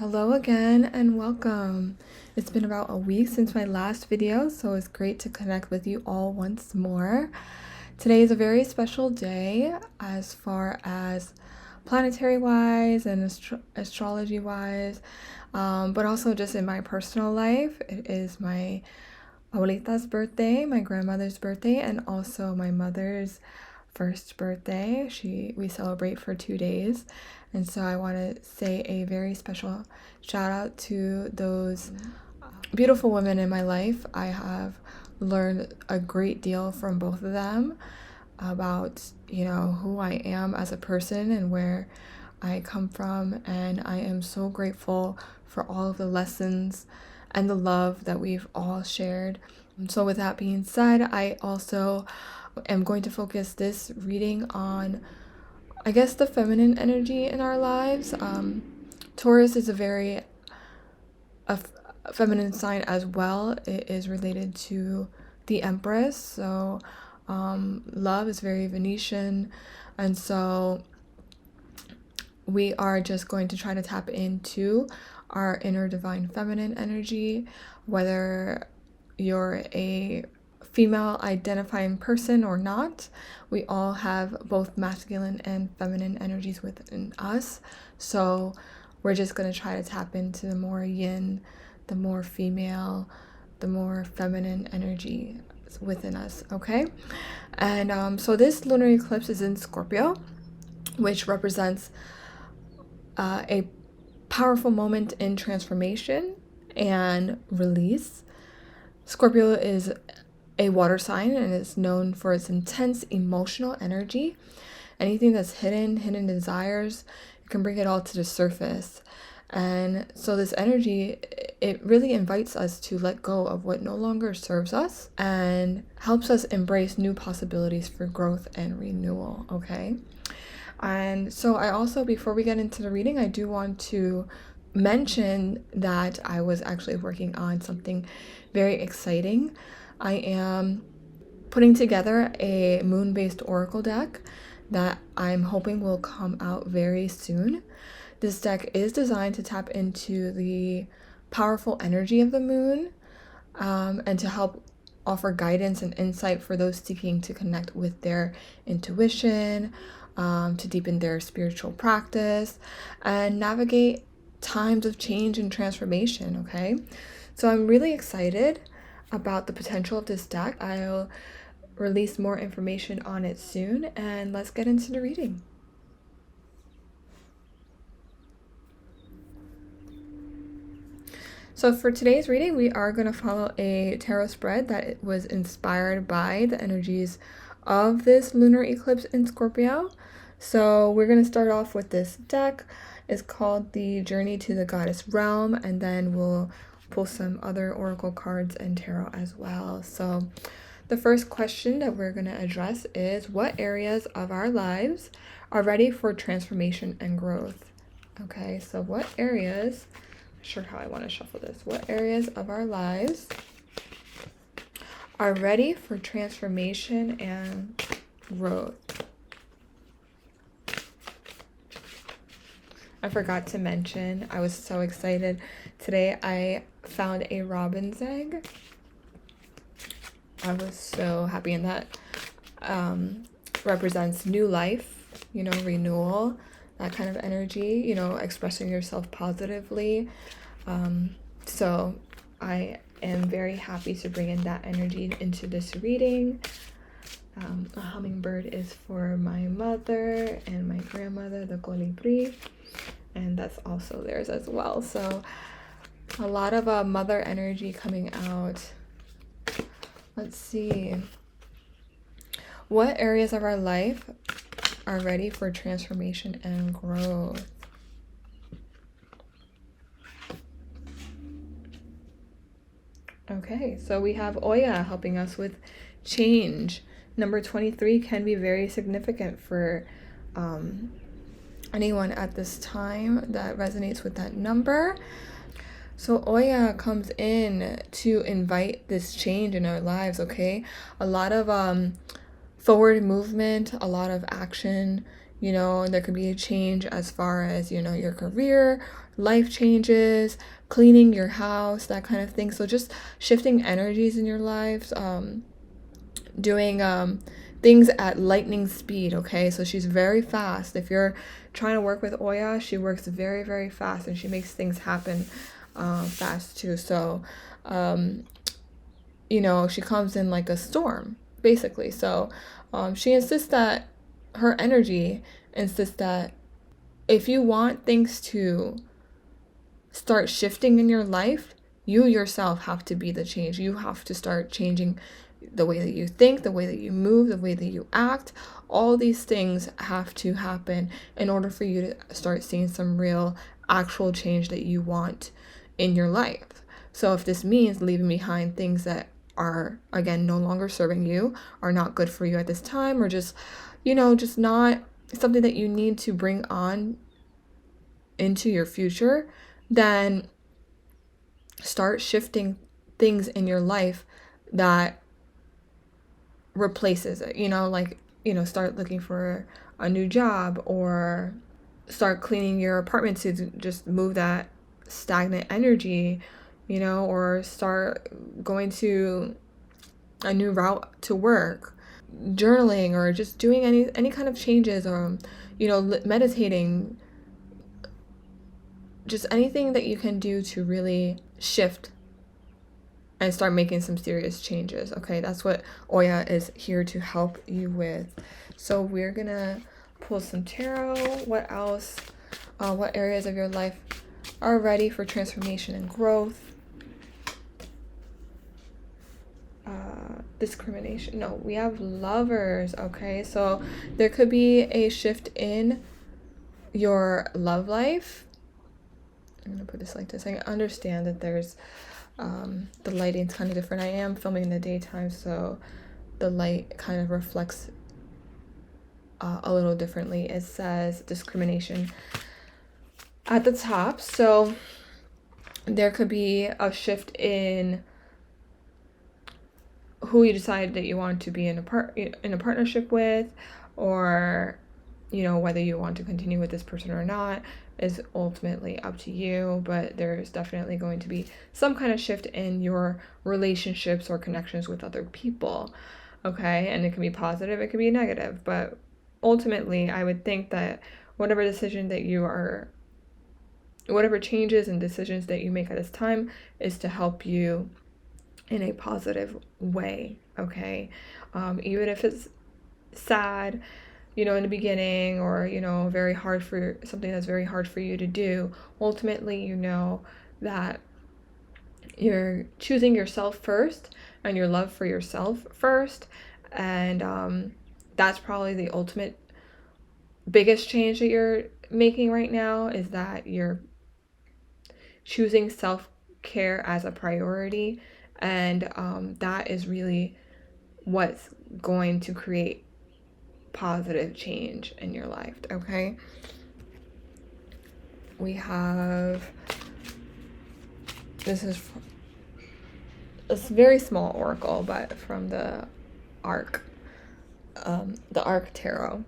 Hello again and welcome. It's been about a week since my last video, so it's great to connect with you all once more. Today is a very special day as far as planetary wise and astrology wise, but also just in my personal life. It is my abuelita's birthday, my grandmother's birthday, and also my mother's first birthday. We celebrate for 2 days, and so I want to say a very special shout out to those beautiful women in my life. I have learned a great deal from both of them about who I am as a person and where I come from, and I am so grateful for all of the lessons and the love that we've all shared. So with that being said, I also am going to focus this reading on, I guess, the feminine energy in our lives. Taurus is a very feminine sign as well. It is related to the Empress, so love is very Venetian, and so we are just going to try to tap into our inner divine feminine energy, whether you're a female identifying person or not. We all have both masculine and feminine energies within us, so we're just going to try to tap into the more yin, the more female, the more feminine energy within us, okay? And so this lunar eclipse is in Scorpio, which represents a powerful moment in transformation and release. Scorpio is a water sign and is known for its intense emotional energy. Anything that's hidden desires, you can bring it all to the surface. And so this energy, it really invites us to let go of what no longer serves us and helps us embrace new possibilities for growth and renewal, okay? And so I also, before we get into the reading, I do want to mention that I was actually working on something very exciting. I am putting together a moon-based oracle deck that I'm hoping will come out very soon. This deck is designed to tap into the powerful energy of the moon, and to help offer guidance and insight for those seeking to connect with their intuition, to deepen their spiritual practice, and navigate times of change and transformation, okay? So I'm really excited about the potential of this deck. I'll release more information on it soon, and let's get into the reading. So for today's reading, we are going to follow a tarot spread that was inspired by the energies of this lunar eclipse in Scorpio. So we're going to start off with this deck. It's called the Journey to the Goddess Realm, and then we'll pull some other oracle cards and tarot as well. So the first question that we're going to address is, what areas of our lives are ready for transformation and growth? Okay, so what areas, not sure how I want to shuffle this, what areas of our lives are ready for transformation and growth? I forgot to mention, I was so excited. Today I found a robin's egg. I was so happy, and that represents new life, renewal, that kind of energy, expressing yourself positively. So I am very happy to bring in that energy into this reading. A hummingbird is for my mother and my grandmother, the colibri, and that's also theirs as well. So a lot of mother energy coming out. Let's see. What areas of our life are ready for transformation and growth? Okay, so we have Oya helping us with change. Number 23 can be very significant for anyone at this time that resonates with that number. So Oya comes in to invite this change in our lives, okay? A lot of forward movement, a lot of action, there could be a change as far as, your career, life changes, cleaning your house, that kind of thing. So just shifting energies in your lives, doing things at lightning speed. Okay, so she's very fast. If you're trying to work with Oya, she works very, very fast, and she makes things happen fast too. So you know, she comes in like a storm, basically. So she insists that her energy insists that if you want things to start shifting in your life, you yourself have to be the change. You have to start changing the way that you think, the way that you move, the way that you act. All these things have to happen in order for you to start seeing some real, actual change that you want in your life. So if this means leaving behind things that are, again, no longer serving you, are not good for you at this time, or just, you know, just not something that you need to bring on into your future, then start shifting things in your life that replaces it. You know, like, you know, start looking for a new job, or start cleaning your apartment to just move that stagnant energy, you know, or start going to a new route to work, journaling, or just doing any kind of changes, or, you know, meditating, just anything that you can do to really shift and start making some serious changes. Okay, that's what Oya is here to help you with. So we're gonna pull some tarot. What else? What areas of your life are ready for transformation and growth? Discrimination. No, we have Lovers. Okay, so there could be a shift in your love life. I'm gonna put this like this. I understand that there's the lighting's kind of different. I am filming in the daytime, so the light kind of reflects a little differently. It says discrimination at the top, so there could be a shift in who you decide that you want to be in a partnership with, or, you know, whether you want to continue with this person or not is ultimately up to you. But there's definitely going to be some kind of shift in your relationships or connections with other people. Okay, and it can be positive, it can be negative, but ultimately I would think that whatever decision that you are, whatever changes and decisions that you make at this time is to help you in a positive way. Okay, even if it's sad, you know, in the beginning, or, you know, very hard for something that's very hard for you to do, ultimately, you know, that you're choosing yourself first and your love for yourself first. And that's probably the ultimate biggest change that you're making right now, is that you're choosing self-care as a priority. And that is really what's going to create positive change in your life. Okay, we have, this is a very small oracle, but from the Arc Tarot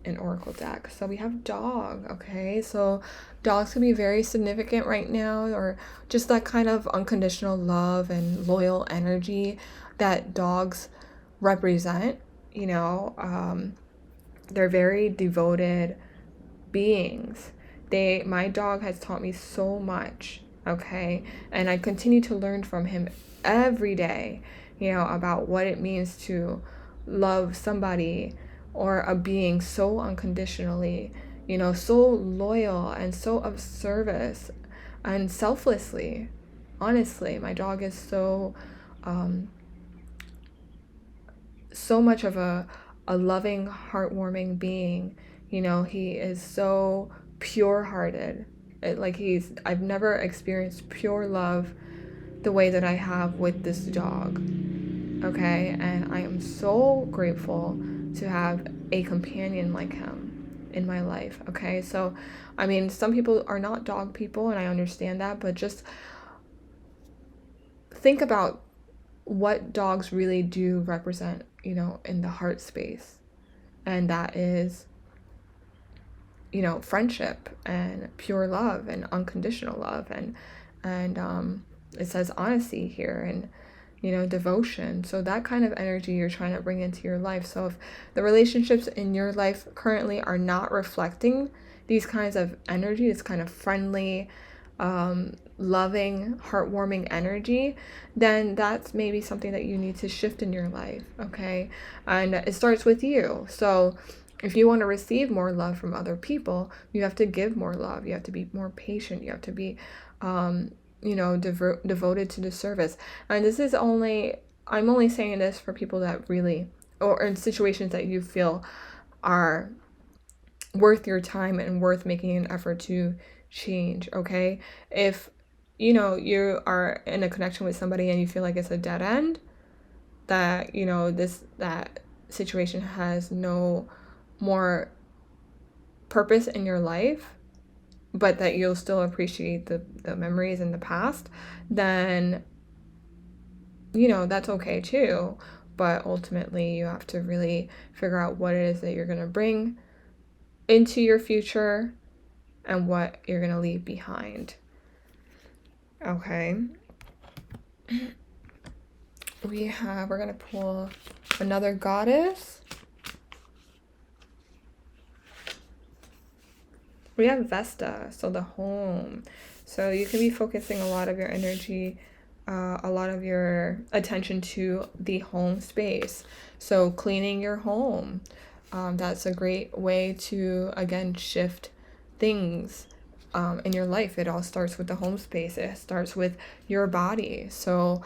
and Oracle deck. So we have dog. Okay, so dogs can be very significant right now, or just that kind of unconditional love and loyal energy that dogs represent. You know, they're very devoted beings. My dog has taught me so much. Okay, and I continue to learn from him every day, you know, about what it means to love somebody or a being so unconditionally, you know, so loyal and so of service and selflessly. Honestly, my dog is so so much of a loving, heartwarming being. You know, he is so pure-hearted. I've never experienced pure love the way that I have with this dog. Okay, and I am so grateful to have a companion like him in my life. Okay, so I mean, some people are not dog people, and I understand that, but just think about what dogs really do represent, you know, in the heart space. And that is, friendship and pure love and unconditional love, and it says honesty here, and devotion. So that kind of energy you're trying to bring into your life. So if the relationships in your life currently are not reflecting these kinds of energy, this kind of friendly, loving, heartwarming energy, then that's maybe something that you need to shift in your life, okay? And it starts with you. So if you want to receive more love from other people, you have to give more love. You have to be more patient. You have to be devoted to the service. And I'm only saying this for people that really, or in situations that you feel are worth your time and worth making an effort to change, okay? If you are in a connection with somebody and you feel like it's a dead end, that that situation has no more purpose in your life, but that you'll still appreciate the memories in the past, then that's okay too. But ultimately you have to really figure out what it is that you're going to bring into your future and what you're going to leave behind. Okay. We're going to pull another goddess. We have Vesta, so the home. So you can be focusing a lot of your energy, a lot of your attention to the home space. So cleaning your home. That's a great way to, again, shift things in your life. It all starts with the home space. It starts with your body. So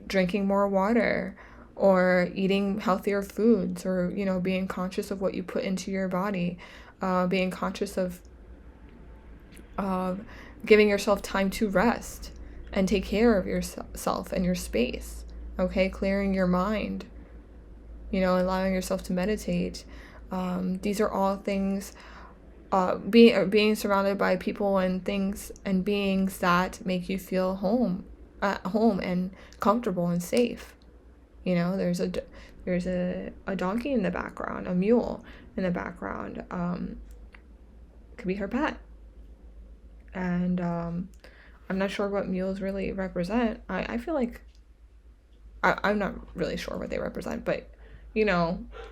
drinking more water, or eating healthier foods, or being conscious of what you put into your body, being conscious of giving yourself time to rest and take care of yourself and your space, okay? Clearing your mind, allowing yourself to meditate. These are all things, being surrounded by people and things and beings that make you feel at home and comfortable and safe. There's a donkey in the background, a mule in the background. Could be her pet. And I'm not sure what mules really represent. I feel like I'm not really sure what they represent, but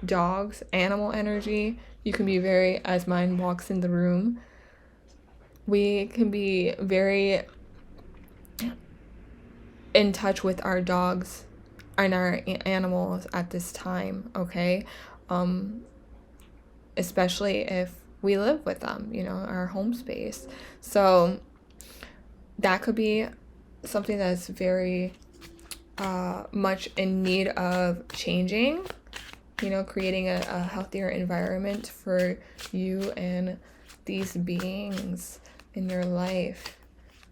dogs, animal energy. You can be very, as mine walks in the room, we can be very in touch with our dogs and our animals at this time, okay? Especially if we live with them, our home space. So that could be something that's very much in need of changing, creating a healthier environment for you and these beings in your life,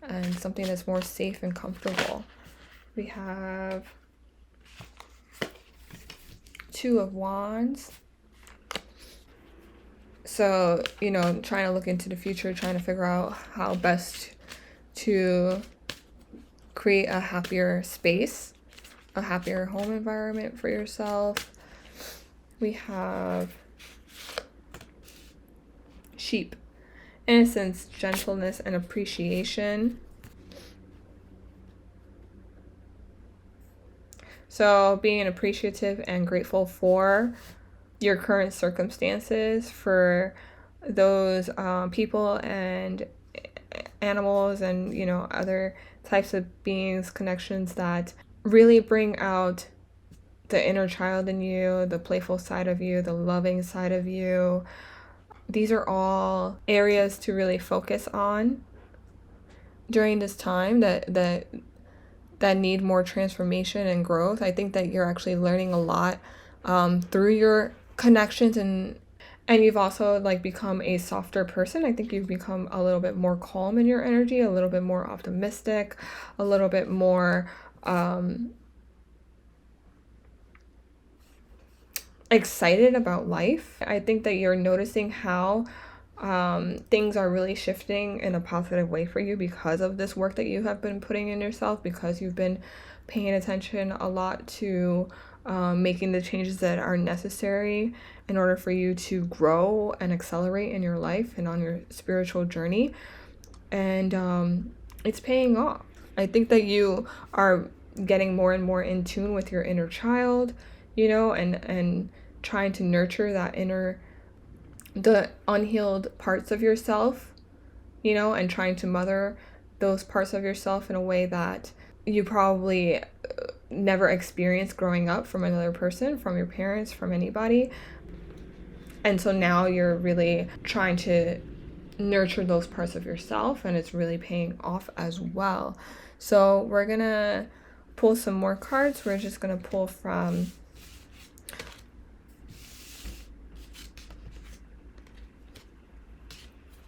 and something that's more safe and comfortable. We have Two of Wands. So, trying to look into the future, trying to figure out how best to create a happier space, a happier home environment for yourself. We have Sheep. Innocence, gentleness, and appreciation. So being appreciative and grateful for your current circumstances, for those people and animals and other types of beings, connections that really bring out the inner child in you, the playful side of you, the loving side of you. These are all areas to really focus on during this time that need more transformation and growth. I think that you're actually learning a lot through your connections, and you've also become a softer person. I think you've become a little bit more calm in your energy, a little bit more optimistic, a little bit more excited about life. I think that you're noticing how things are really shifting in a positive way for you because of this work that you have been putting in yourself, because you've been paying attention a lot to making the changes that are necessary in order for you to grow and accelerate in your life and on your spiritual journey. And it's paying off. I think that you are getting more and more in tune with your inner child, and trying to nurture the unhealed parts of yourself, and trying to mother those parts of yourself in a way that you probably never experienced growing up from another person, from your parents, from anybody. And so now you're really trying to nurture those parts of yourself, and it's really paying off as well. So we're gonna pull some more cards. We're just gonna pull from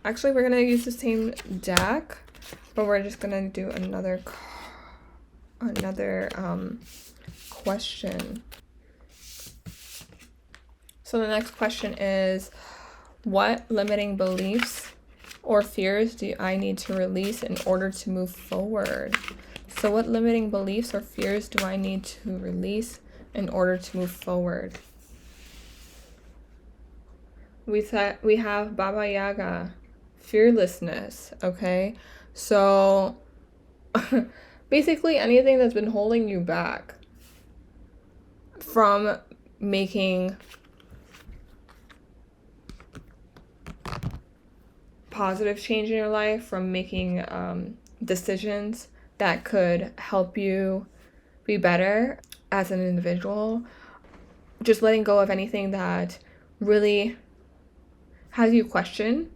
actually we're gonna use the same deck, but we're just gonna do another question. So the next question is, what limiting beliefs or fears do I need to release in order to move forward? So what limiting beliefs or fears do I need to release in order to move forward? We have Baba Yaga, fearlessness, okay? So basically anything that's been holding you back from making positive change in your life, from making decisions that could help you be better as an individual, just letting go of anything that really has you question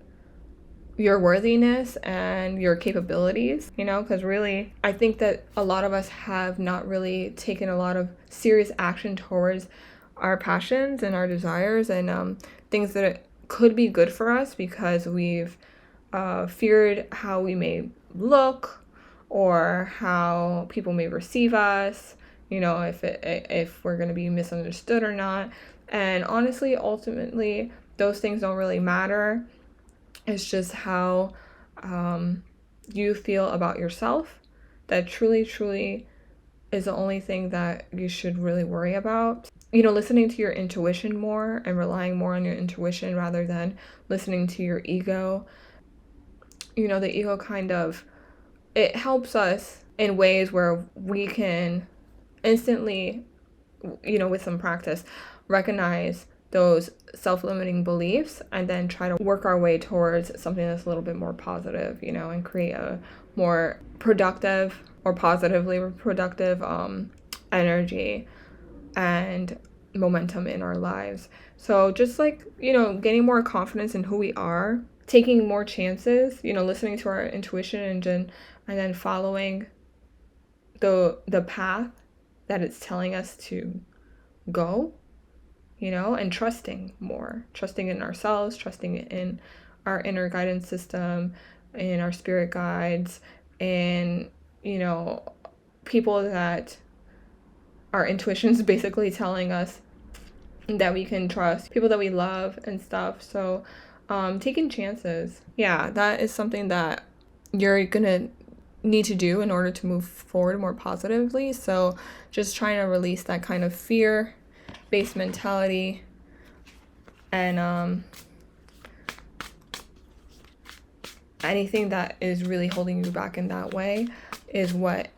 your worthiness and your capabilities, because really I think that a lot of us have not really taken a lot of serious action towards our passions and our desires and things that could be good for us, because we've feared how we may look or how people may receive us, if we're going to be misunderstood or not. And honestly, ultimately, those things don't really matter. It's just how you feel about yourself that truly is the only thing that you should really worry about. Listening to your intuition more and relying more on your intuition rather than listening to your ego. The ego it helps us in ways where we can instantly, with some practice, recognize those self-limiting beliefs and then try to work our way towards something that's a little bit more positive, and create a more productive or positively productive energy and momentum in our lives. So just getting more confidence in who we are, taking more chances, listening to our intuition and then following the path that it's telling us to go, and trusting in ourselves, trusting in our inner guidance system, in our spirit guides, and, people that our intuition's basically telling us that we can trust, people that we love and stuff. So taking chances. Yeah, that is something that you're gonna need to do in order to move forward more positively. So just trying to release that kind of fear-based mentality and anything that is really holding you back in that way is what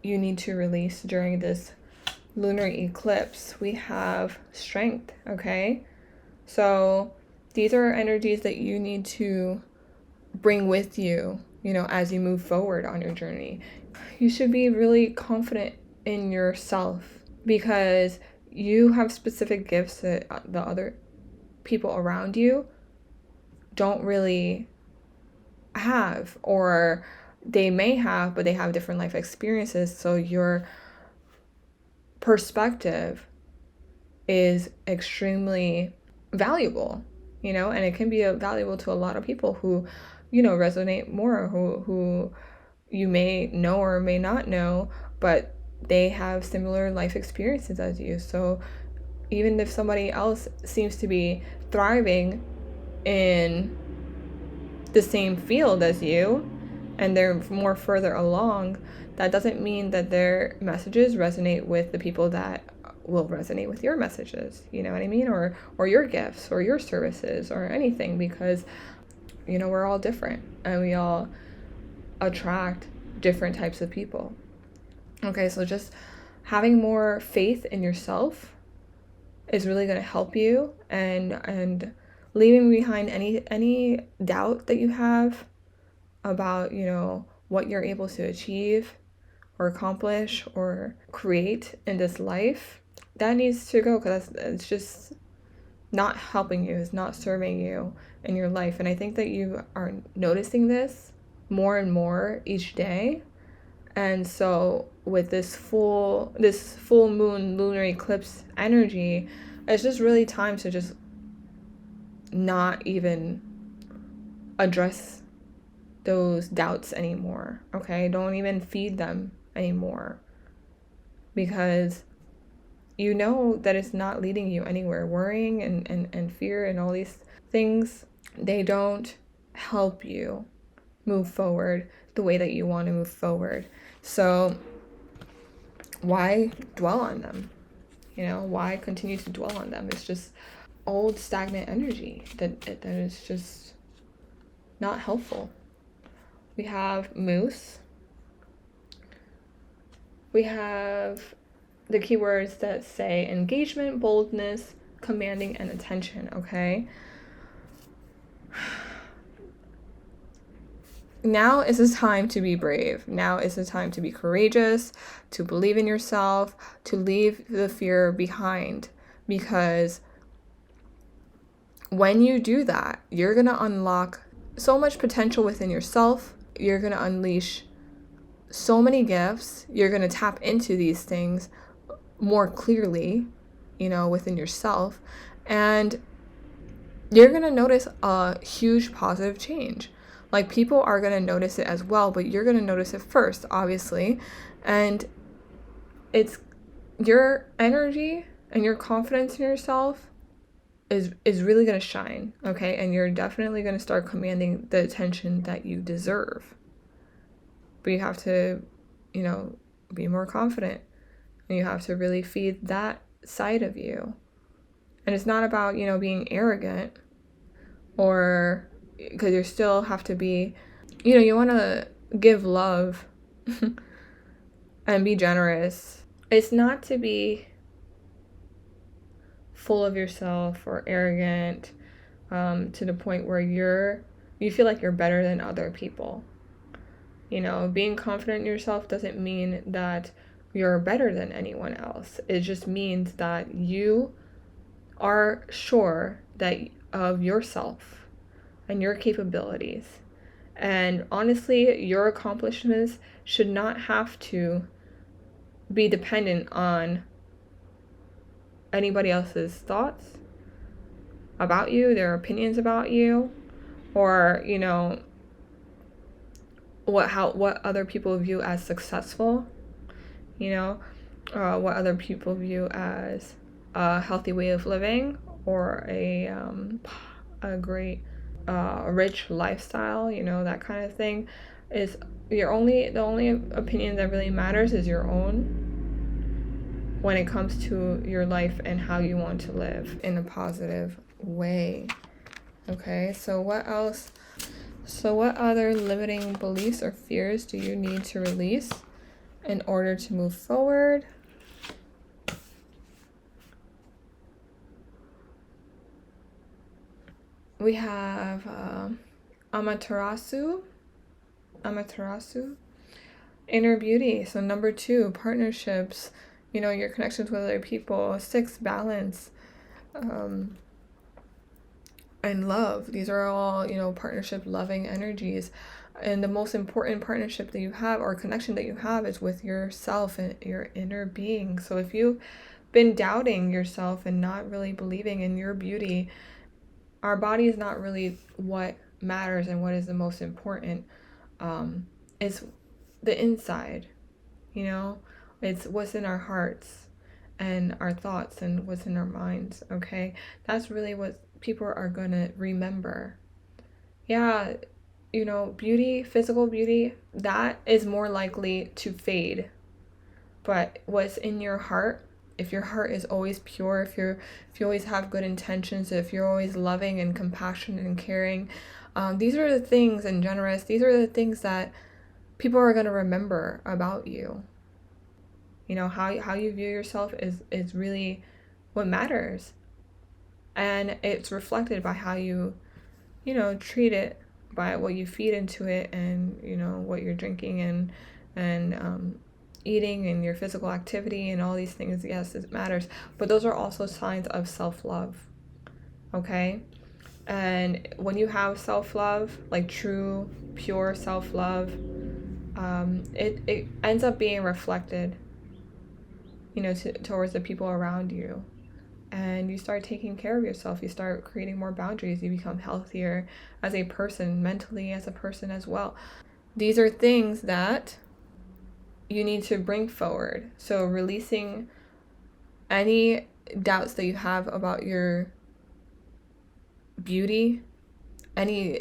you need to release during this lunar eclipse. We have strength, okay? So these are energies that you need to bring with you, as you move forward on your journey. You should be really confident in yourself because you have specific gifts that the other people around you don't really have, or they may have, but they have different life experiences. So your perspective is extremely valuable, and it can be valuable to a lot of people who, resonate more, who you may know or may not know, but they have similar life experiences as you. So even if somebody else seems to be thriving in the same field as you and they're more further along, that doesn't mean that their messages resonate with the people that will resonate with your messages, you know what I mean? Or your gifts or your services or anything, because you know, we're all different and we all attract different types of people. Okay, so just having more faith in yourself is really going to help you, and leaving behind any doubt that you have about, you know, what you're able to achieve or accomplish or create in this life. That needs to go, because it's just not helping you, it's not serving you in your life. And I think that you are noticing this more and more each day. And so with this full moon lunar eclipse energy, it's just really time to just not even address those doubts anymore. Okay, don't even feed them anymore, because you know that it's not leading you anywhere. Worrying and fear and all these things, they don't help you move forward the way that you want to move forward. So why dwell on them? You know, why continue to dwell on them? It's just old stagnant energy that is just not helpful. We have moose. We have the keywords that say engagement, boldness, commanding, and attention, okay? Now is the time to be brave. Now is the time to be courageous, to believe in yourself, to leave the fear behind. Because when you do that, you're going to unlock so much potential within yourself. You're going to unleash so many gifts. You're going to tap into these things more clearly, you know, within yourself. And you're going to notice a huge positive change. Like, people are going to notice it as well, but you're going to notice it first, obviously. And it's your energy and your confidence in yourself is really going to shine, okay? And you're definitely going to start commanding the attention that you deserve. But you have to, you know, be more confident. And you have to really feed that side of you. And it's not about, you know, being arrogant, or because you still have to be, you know, you want to give love and be generous. It's not to be full of yourself or arrogant to the point where you feel like you're better than other people. You know, being confident in yourself doesn't mean that you're better than anyone else. It just means that you are sure that of yourself and your capabilities. And honestly, your accomplishments should not have to be dependent on anybody else's thoughts about you, their opinions about you, or, you know, what other people view as successful, you know, what other people view as a healthy way of living, or a great rich lifestyle, you know, that kind of thing. Is the only opinion that really matters is your own, when it comes to your life and how you want to live in a positive way. Okay, so what else? So what other limiting beliefs or fears do you need to release in order to move forward? We have Amaterasu, inner beauty. So number 2, partnerships, you know, your connections with other people. 6, balance, and love. These are all, you know, partnership, loving energies. And the most important partnership that you have, or connection that you have, is with yourself and your inner being. So if you've been doubting yourself and not really believing in your beauty, our body is not really what matters and what is the most important. It's the inside, you know? It's what's in our hearts and our thoughts and what's in our minds, okay? That's really what people are going to remember. Yeah, you know, beauty, physical beauty, that is more likely to fade. But what's in your heart, if your heart is always pure, if you always have good intentions, if you're always loving and compassionate and caring, these are the things, and generous, these are the things that people are going to remember about you. You know, how you view yourself is really what matters. And it's reflected by how you know, treat it, by what you feed into it, and, you know, what you're drinking and eating, and your physical activity and all these things. Yes, it matters. But those are also signs of self-love. Okay? And when you have self-love, like true, pure self-love, it ends up being reflected, you know, towards the people around you. And you start taking care of yourself. You start creating more boundaries. You become healthier as a person, mentally as a person as well. These are things that you need to bring forward. So releasing any doubts that you have about your beauty, any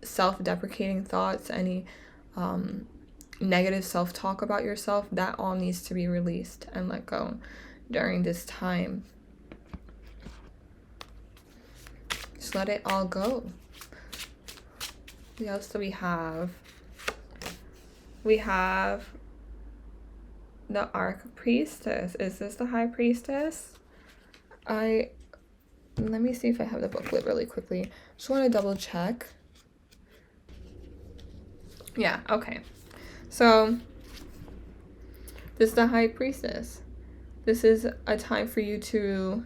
self-deprecating thoughts, any negative self-talk about yourself, that all needs to be released and let go during this time. Just let it all go. What else do we have? We have the Archpriestess. Is this the High Priestess? Let me see if I have the booklet really quickly. Just want to double check. Yeah, okay. So, this is the High Priestess. This is a time for you to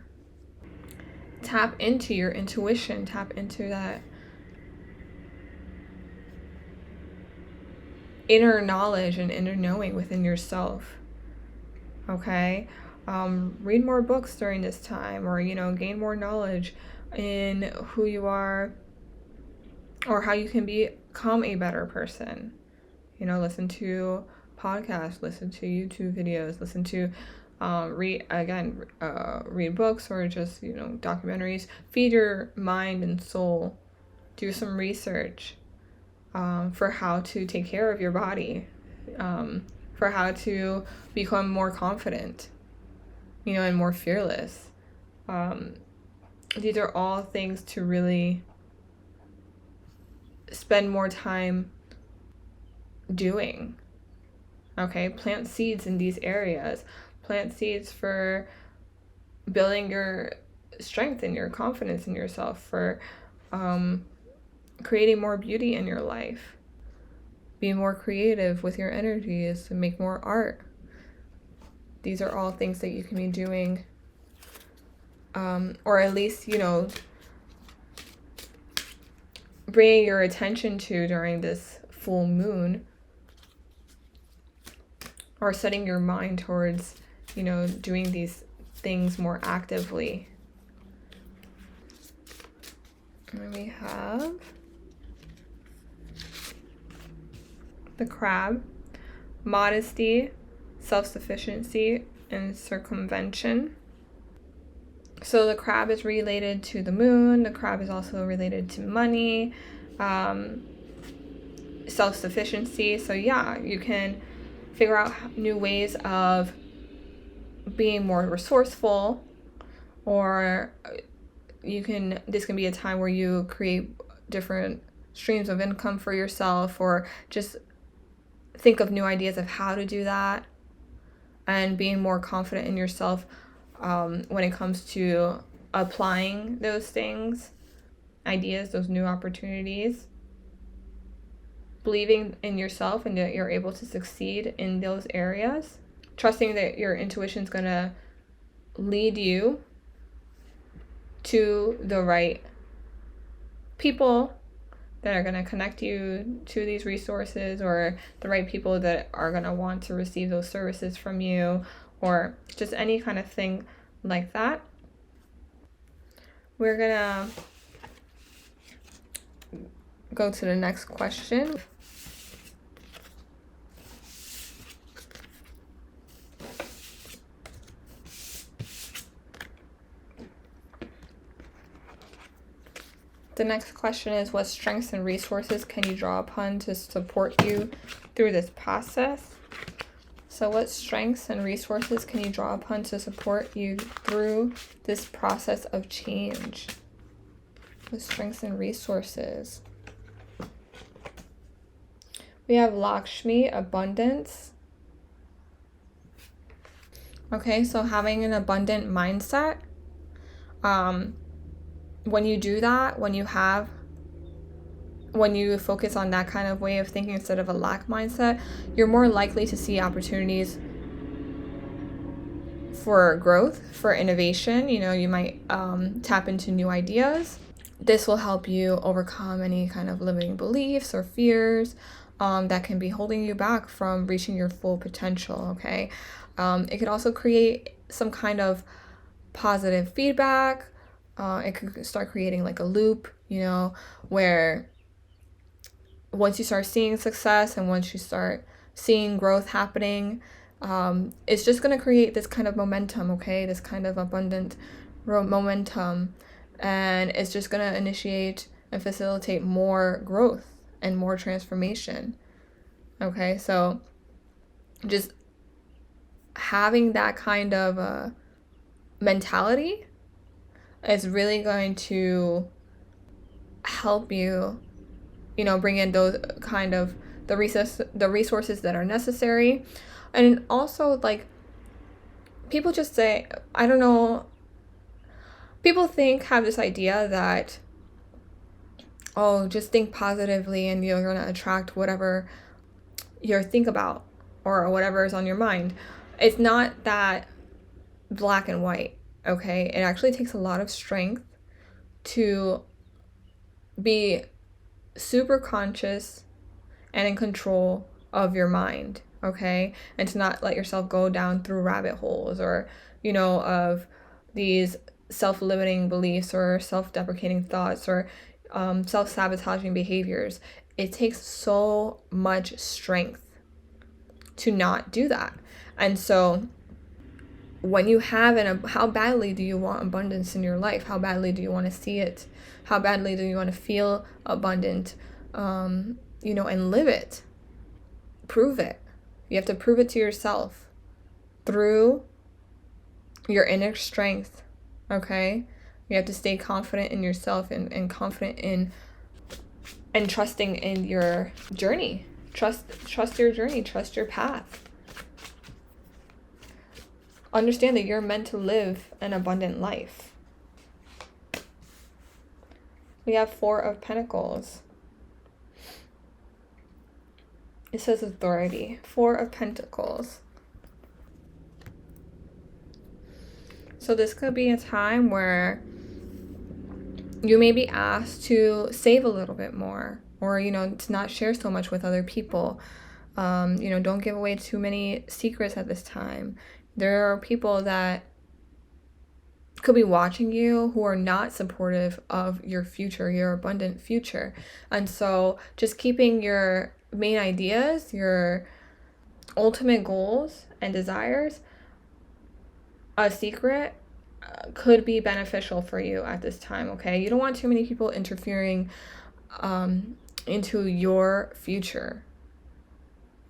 tap into your intuition, tap into that inner knowledge and inner knowing within yourself. Okay? Read more books during this time, or, you know, gain more knowledge in who you are or how you can become a better person. You know, listen to podcasts, listen to YouTube videos, listen to read books, or just, you know, documentaries. Feed your mind and soul. Do some research for how to take care of your body, for how to become more confident, you know, and more fearless. These are all things to really spend more time doing. Okay, plant seeds in these areas. Plant seeds for building your strength and your confidence in yourself, for creating more beauty in your life. Be more creative with your energies and make more art. These are all things that you can be doing, or at least, you know, bringing your attention to during this full moon, or setting your mind towards, you know, doing these things more actively. And we have the Crab, modesty, self-sufficiency, and circumvention. So the Crab is related to the moon. The Crab is also related to money, self-sufficiency. So yeah, you can figure out new ways of being more resourceful, or this can be a time where you create different streams of income for yourself, or just think of new ideas of how to do that, and being more confident in yourself when it comes to applying those things, ideas, those new opportunities. Believing in yourself and that you're able to succeed in those areas. Trusting that your intuition's gonna lead you to the right people that are gonna connect you to these resources, or the right people that are gonna want to receive those services from you, or just any kind of thing like that. We're gonna go to the next question. The next question is, what strengths and resources can you draw upon to support you through this process? So what strengths and resources can you draw upon to support you through this process of change? What strengths and resources? We have Lakshmi, abundance. Okay, so having an abundant mindset. When you do that, when you focus on that kind of way of thinking instead of a lack mindset, you're more likely to see opportunities for growth, for innovation. You know, you might tap into new ideas. This will help you overcome any kind of limiting beliefs or fears that can be holding you back from reaching your full potential, okay? It could also create some kind of positive feedback. It could start creating like a loop, you know, where once you start seeing success and once you start seeing growth happening, it's just going to create this kind of momentum, okay? This kind of abundant momentum. And it's just going to initiate and facilitate more growth and more transformation. Okay, so just having that kind of mentality is really going to help you, you know, bring in those kind of the resources that are necessary. And also, like, people just say, I don't know, people have this idea that, oh, just think positively and you're going to attract whatever you think about or whatever is on your mind. It's not that black and white, okay? It actually takes a lot of strength to be super conscious and in control of your mind, okay? And to not let yourself go down through rabbit holes or, you know, of these self-limiting beliefs or self-deprecating thoughts or self-sabotaging behaviors. It takes so much strength to not do that. And so when you have how badly do you want abundance in your life? How badly do you want to see it? How badly do you want to feel abundant? You know, and live it. Prove it. You have to prove it to yourself through your inner strength, okay? You have to stay confident in yourself and confident in and trusting in your journey. Trust your journey, trust your path. Understand that you're meant to live an abundant life. We have Four of Pentacles. It says authority. Four of Pentacles. So this could be a time where you may be asked to save a little bit more, or, you know, to not share so much with other people. You know, don't give away too many secrets at this time. There are people that could be watching you who are not supportive of your future, your abundant future. And so just keeping your main ideas, your ultimate goals and desires a secret could be beneficial for you at this time, okay? You don't want too many people interfering into your future,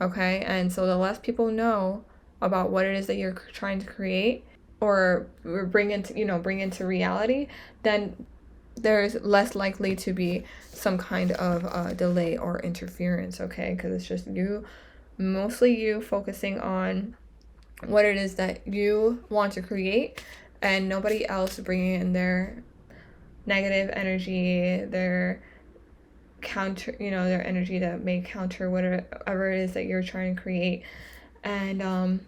okay? And so the less people know about what it is that you're trying to create or bring into reality, then there's less likely to be some kind of delay or interference, okay? Because it's just mostly you focusing on what it is that you want to create and nobody else bringing in their negative energy, their energy that may counter whatever it is that you're trying to create. And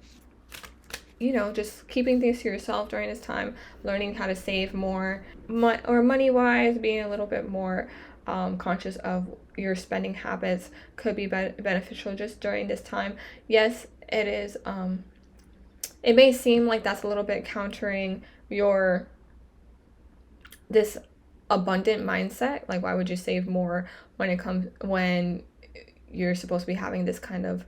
just keeping things to yourself during this time, learning how to save more money-wise, being a little bit more conscious of your spending habits could be beneficial just during this time. Yes, it is. It may seem like that's a little bit countering this abundant mindset. Like, why would you save more when you're supposed to be having this kind of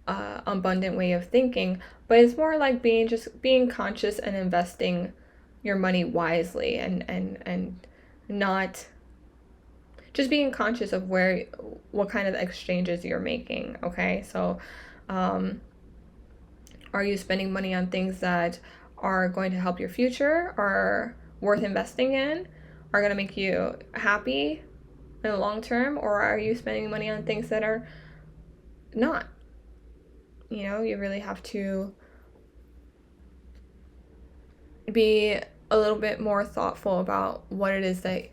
abundant way of thinking? But it's more like being conscious and investing your money wisely and not just being conscious of what kind of exchanges you're making. Okay, so are you spending money on things that are going to help your future, are worth investing in, are going to make you happy in the long term, or are you spending money on things that are not? You know, you really have to be a little bit more thoughtful about what it is that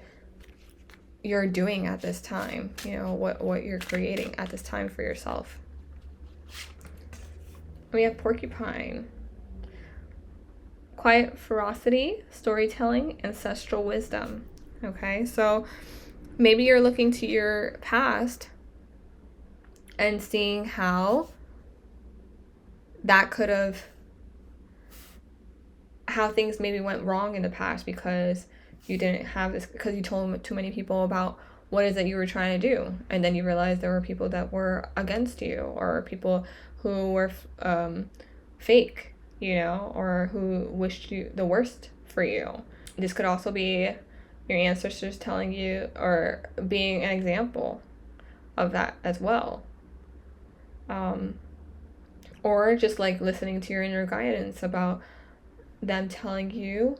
you're doing at this time, you know, what you're creating at this time for yourself. We have porcupine. Quiet ferocity, storytelling, ancestral wisdom. Okay, so maybe you're looking to your past and seeing how that could have, how things maybe went wrong in the past because you didn't have this, because you told too many people about what is it you were trying to do, and then you realized there were people that were against you, or people who were fake, you know, or who wished you the worst for you. This could also be your ancestors telling you, or being an example of that as well. Or just like listening to your inner guidance about them telling you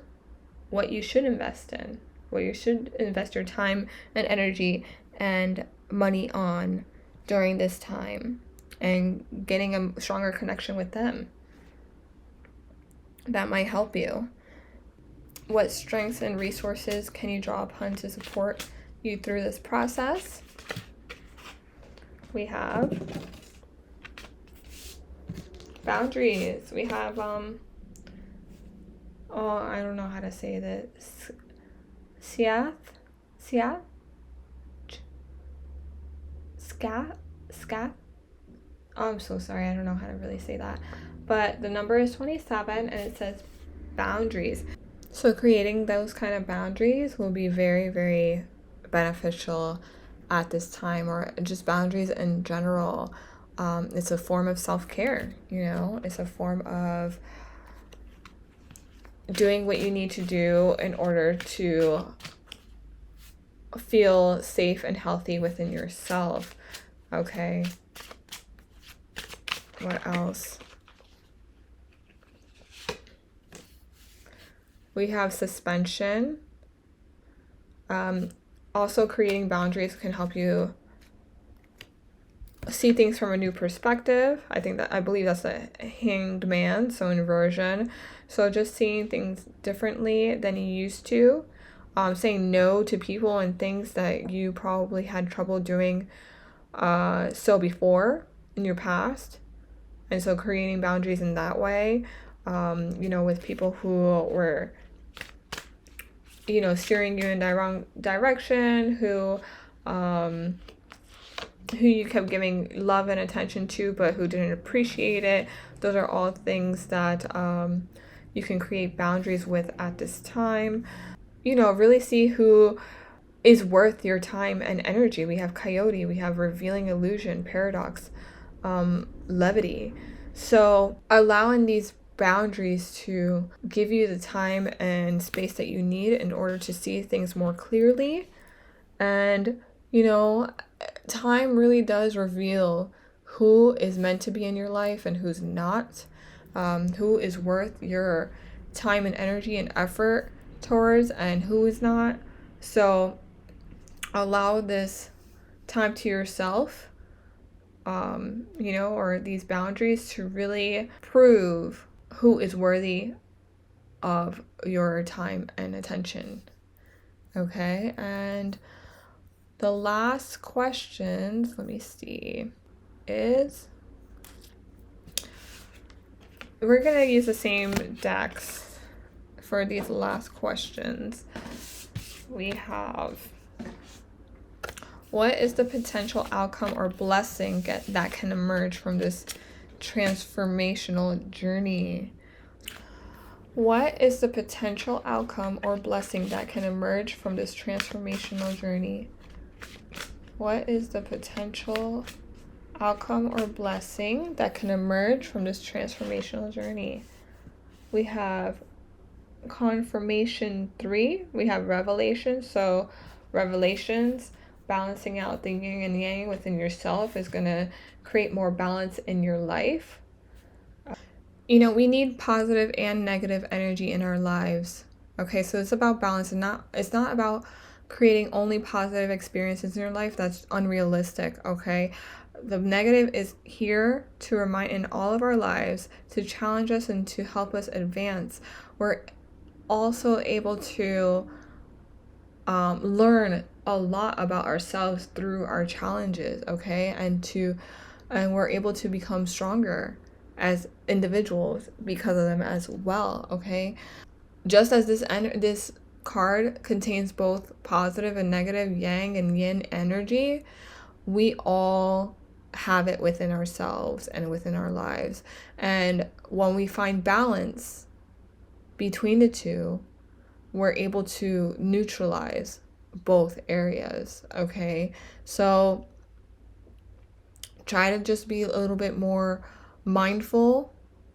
what you should invest in, what you should invest your time and energy and money on during this time, and getting a stronger connection with them. That might help you. What strengths and resources can you draw upon to support you through this process? We have boundaries. We have I don't know how to say this. Scat? Oh, I'm so sorry. I don't know how to really say that. But the number is 27 and it says boundaries. So creating those kind of boundaries will be very, very beneficial at this time, or just boundaries in general. It's a form of self-care, you know? It's a form of doing what you need to do in order to feel safe and healthy within yourself. Okay. What else? We have suspension. Also, creating boundaries can help you see things from a new perspective. I believe that's a hanged man, so inversion. So just seeing things differently than you used to. Saying no to people and things that you probably had trouble doing before in your past. And so creating boundaries in that way, you know, with people who were, you know, steering you in the wrong direction, who you kept giving love and attention to, but who didn't appreciate it. Those are all things that you can create boundaries with at this time. You know, really see who is worth your time and energy. We have coyote, we have revealing illusion, paradox, levity. So allowing these boundaries to give you the time and space that you need in order to see things more clearly. And, you know, time really does reveal who is meant to be in your life and who's not, who is worth your time and energy and effort towards, and who is not. So allow this time to yourself, you know, or these boundaries to really prove who is worthy of your time and attention. Okay, and the last questions, let me see, is we're going to use the same decks for these last questions. We have, what is the potential outcome or blessing that can emerge from this transformational journey? What is the potential outcome or blessing that can emerge from this transformational journey? What is the potential outcome or blessing that can emerge from this transformational journey? We have confirmation 3, we have revelation. So revelations, balancing out the yin and yang within yourself, is going to create more balance in your life. You know, we need positive and negative energy in our lives. Okay, so it's about balance, and it's not about creating only positive experiences in your life. That's unrealistic, okay? The negative is here to remind in all of our lives, to challenge us and to help us advance. We're also able to learn a lot about ourselves through our challenges, okay? And we're able to become stronger as individuals because of them as well, okay? Just as this card contains both positive and negative yang and yin energy, we all have it within ourselves and within our lives. And when we find balance between the two, we're able to neutralize both areas, okay? So try to just be a little bit more mindful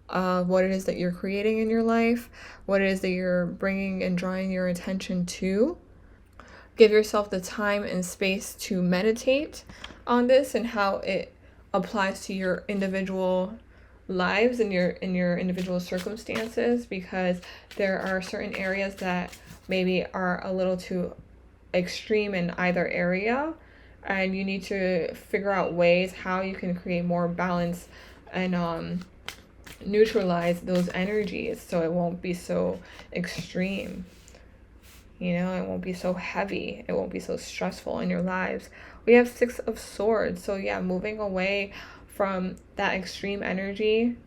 of what it is that you're creating in your life, what it is that you're bringing and drawing your attention to. Give yourself the time and space to meditate on this and how it applies to your individual lives and your individual circumstances, because there are certain areas that maybe are a little too extreme in either area, and you need to figure out ways how you can create more balance and neutralize those energies so it won't be so extreme. You know, it won't be so heavy. It won't be so stressful in your lives. We have 6 of Swords. So yeah, moving away from that extreme energy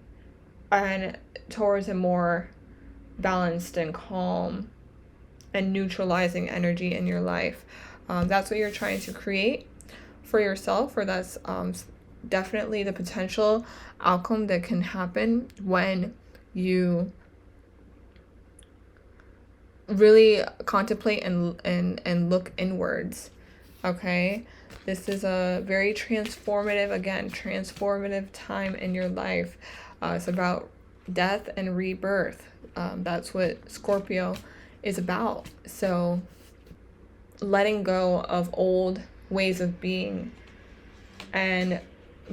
and towards a more balanced and calm and neutralizing energy in your life. That's what you're trying to create for yourself, or that's definitely the potential outcome that can happen when you really contemplate and look inwards. Okay, this is a very transformative time in your life. It's about death and rebirth. That's what Scorpio is about. So letting go of old ways of being and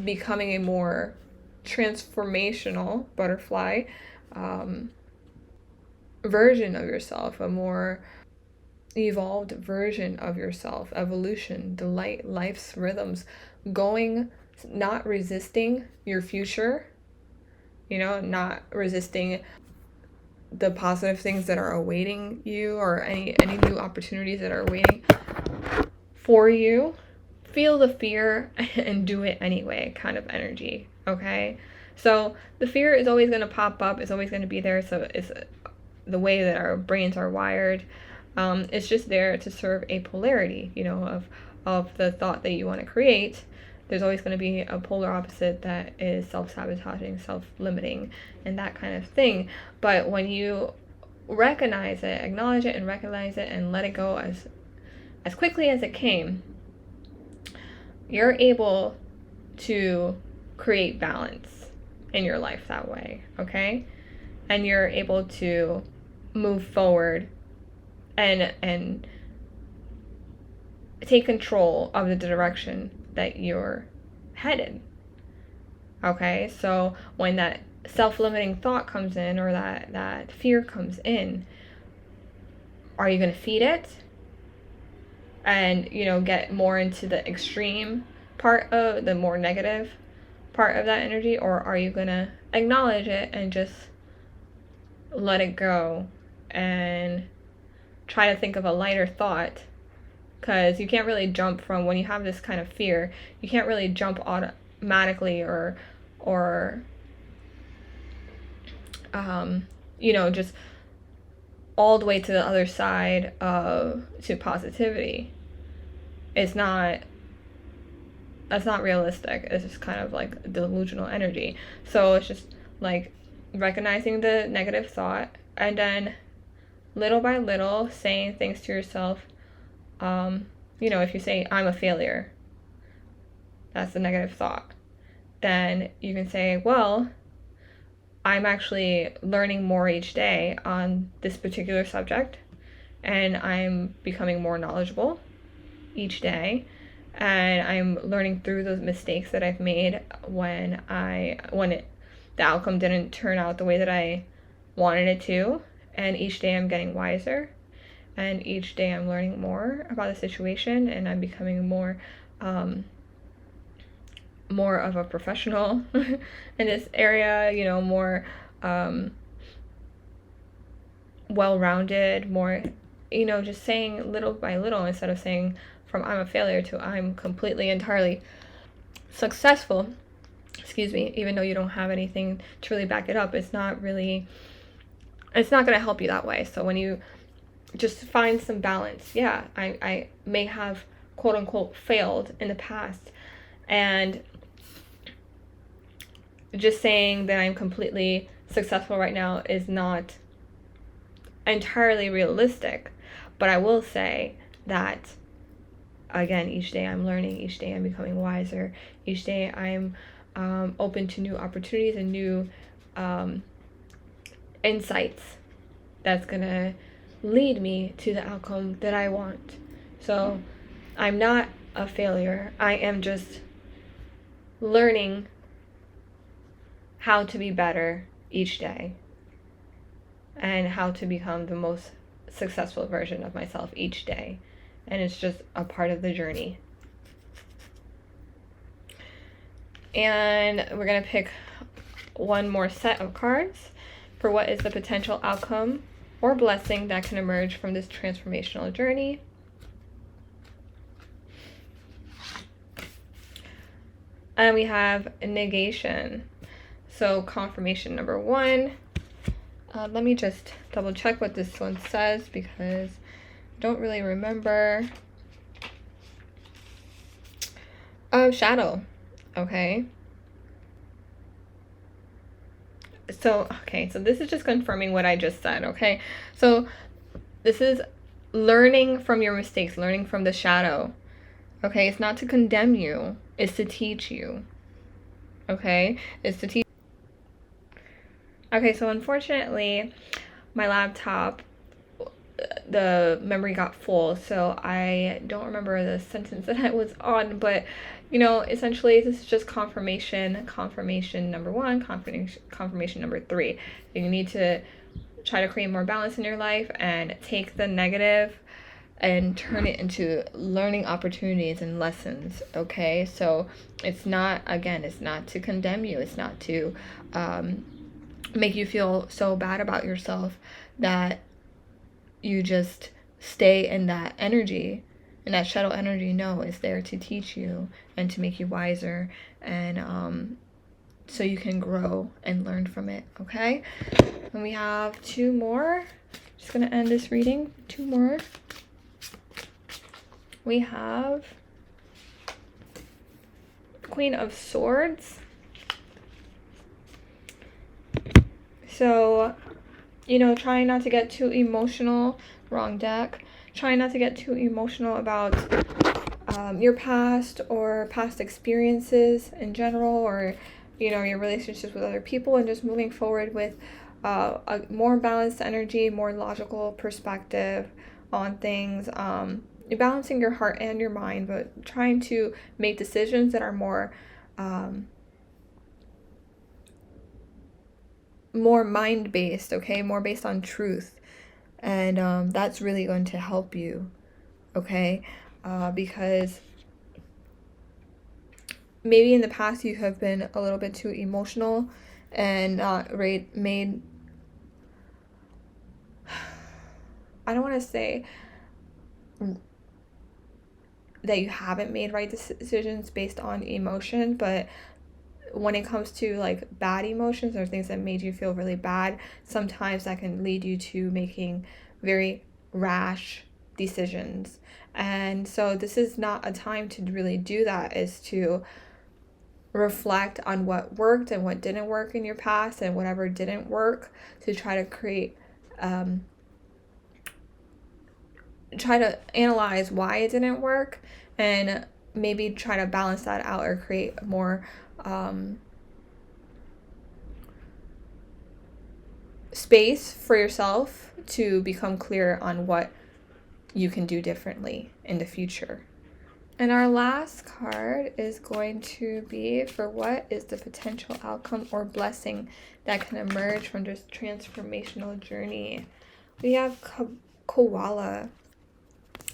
becoming a more transformational butterfly version of yourself, a more evolved version of yourself, evolution, delight, life's rhythms, not resisting your future, not resisting the positive things that are awaiting you, or any new opportunities that are waiting for you. Feel the fear and do it anyway kind of energy, okay? So the fear is always going to pop up, it's always going to be there, so it's the way that our brains are wired. It's just there to serve a polarity, of the thought that you want to create. There's always going to be a polar opposite that is self-sabotaging, self-limiting, and that kind of thing. But when you recognize it, acknowledge it and recognize it and let it go as quickly as it came, you're able to create balance in your life that way, okay? And you're able to move forward and take control of the direction that you're headed. Okay, so when that self-limiting thought comes in, or that fear comes in, are you going to feed it and get more into the extreme part of the more negative part of that energy, or are you going to acknowledge it and just let it go and try to think of a lighter thought? Because you can't really jump from, when you have this kind of fear, you can't really jump automatically or just all the way to the other side to positivity. That's not realistic. It's just kind of like delusional energy. So it's just like recognizing the negative thought, and then little by little saying things to yourself. If you say, I'm a failure, that's the negative thought. Then you can say, well, I'm actually learning more each day on this particular subject, and I'm becoming more knowledgeable each day, and I'm learning through those mistakes that I've made when the outcome didn't turn out the way that I wanted it to. And each day I'm getting wiser, and each day I'm learning more about the situation, and I'm becoming more of a professional in this area, you know, more well-rounded, more, you know, just saying little by little instead of saying from I'm a failure to I'm completely, entirely successful. Excuse me, even though you don't have anything to really back it up, it's not going to help you that way. So when you just find some balance, yeah, I may have quote unquote failed in the past, and just saying that I'm completely successful right now is not entirely realistic. But I will say that, again, each day I'm learning, each day I'm becoming wiser, each day I'm open to new opportunities and new insights that's gonna lead me to the outcome that I want. So I'm not a failure. I am just learning how to be better each day and how to become the most successful version of myself each day. And it's just a part of the journey. And we're going to pick one more set of cards for what is the potential outcome or blessing that can emerge from this transformational journey. And we have negation. So confirmation number 1. Let me just double check what this one says because I don't really remember. Oh, shadow. Okay. So this is just confirming what I just said, okay? So this is learning from your mistakes, learning from the shadow, okay? It's not to condemn you, it's to teach you, okay? It's to teach. Okay, so unfortunately, my laptop, the memory got full, so I don't remember the sentence that I was on, but, you know, essentially this is just confirmation number 1, confirmation number 3. You need to try to create more balance in your life and take the negative and turn it into learning opportunities and lessons, okay? So it's not to condemn you, it's not to make you feel so bad about yourself that you just stay in that energy. And that shadow energy, no, is there to teach you and to make you wiser, and so you can grow and learn from it, okay? And we have 2 more. Just gonna end this reading. 2 more. We have Queen of Swords. So, you know, trying not to get too emotional. Wrong deck. Trying not to get too emotional about your past or past experiences in general, or, you know, your relationships with other people, and just moving forward with a more balanced energy, more logical perspective on things. Balancing your heart and your mind, but trying to make decisions that are more mind-based, okay? More based on truth. And that's really going to help you, okay? Because maybe in the past you have been a little bit too emotional and not made, I don't want to say that you haven't made right decisions based on emotion, but when it comes to like bad emotions or things that made you feel really bad, sometimes that can lead you to making very rash decisions. And so this is not a time to really do that, is to reflect on what worked and what didn't work in your past, and whatever didn't work, to try to create try to analyze why it didn't work, and maybe try to balance that out or create more space for yourself to become clear on what you can do differently in the future. And our last card is going to be for what is the potential outcome or blessing that can emerge from this transformational journey. We have koala.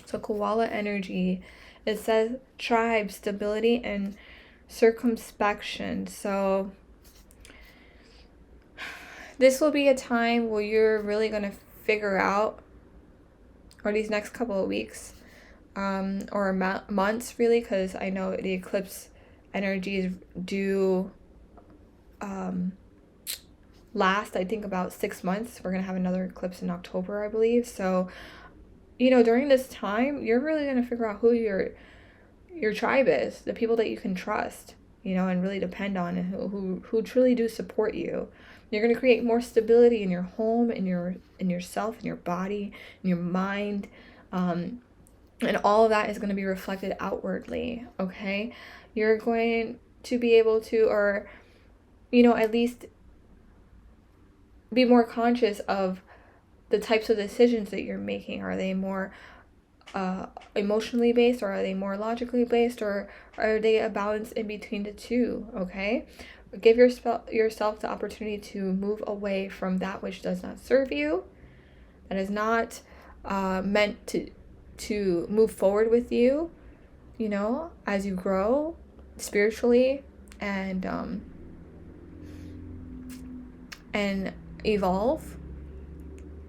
So koala energy, it says tribe, stability, and circumspection. So this will be a time where you're really going to figure out, or these next couple of weeks, or months really, because I know the eclipse energies do last, I think, about 6 months. We're going to have another eclipse in October, I believe. So, you know, during this time, you're really going to figure out who your tribe is, the people that you can trust, you know, and really depend on, and who truly do support you. You're going to create more stability in your home, in yourself, in your body, in your mind, and all of that is going to be reflected outwardly. Okay, you're going to be able to, or, you know, at least be more conscious of the types of decisions that you're making. Are they more emotionally based, or are they more logically based, or are they a balance in between the two? Okay, give yourself the opportunity to move away from that which does not serve you, that is not meant to move forward with you, you know, as you grow spiritually and evolve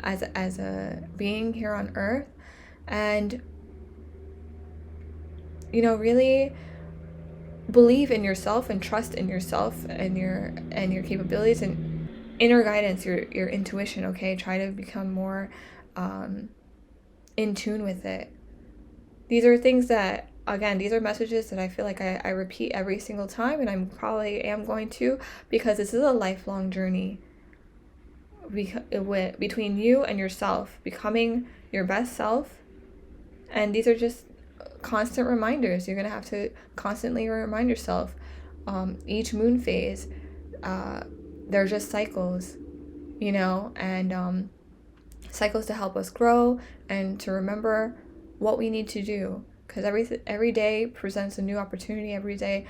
as a being here on earth. And, you know, really believe in yourself and trust in yourself and your capabilities and inner guidance, your intuition. Okay, try to become more in tune with it. These are things that, again, these are messages that I feel like I repeat every single time, and I'm probably am going to, because this is a lifelong journey between you and yourself, becoming your best self. And these are just constant reminders. You're going to have to constantly remind yourself. Each moon phase, they're just cycles, you know, and cycles to help us grow and to remember what we need to do. Because every day presents a new opportunity. Every day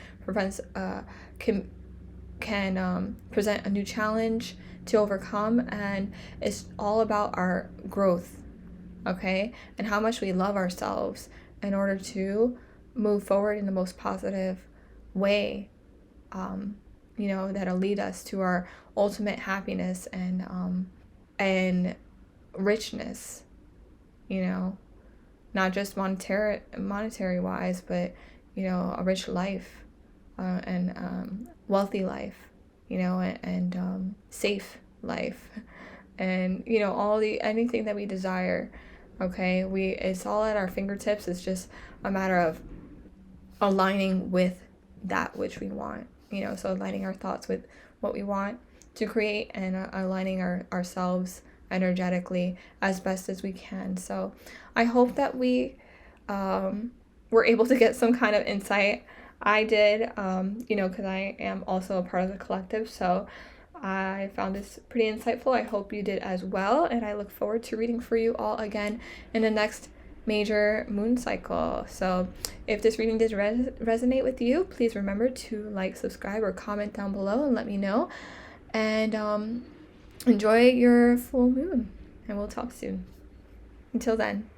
can present a new challenge to overcome, and it's all about our growth, okay, and how much we love ourselves in order to move forward in the most positive way, you know, that'll lead us to our ultimate happiness and richness, you know, not just monetary wise, but, you know, a rich life, and wealthy life, you know, and safe life, and, you know, anything that we desire. Okay, it's all at our fingertips. It's just a matter of aligning with that which we want, you know, so aligning our thoughts with what we want to create, and aligning ourselves energetically as best as we can. So I hope that we were able to get some kind of insight. I did, you know, because I am also a part of the collective, so I found this pretty insightful. I hope you did as well, and I look forward to reading for you all again in the next major moon cycle. So if this reading did resonate with you, please remember to like, subscribe, or comment down below and let me know. And enjoy your full moon, and we'll talk soon. Until then.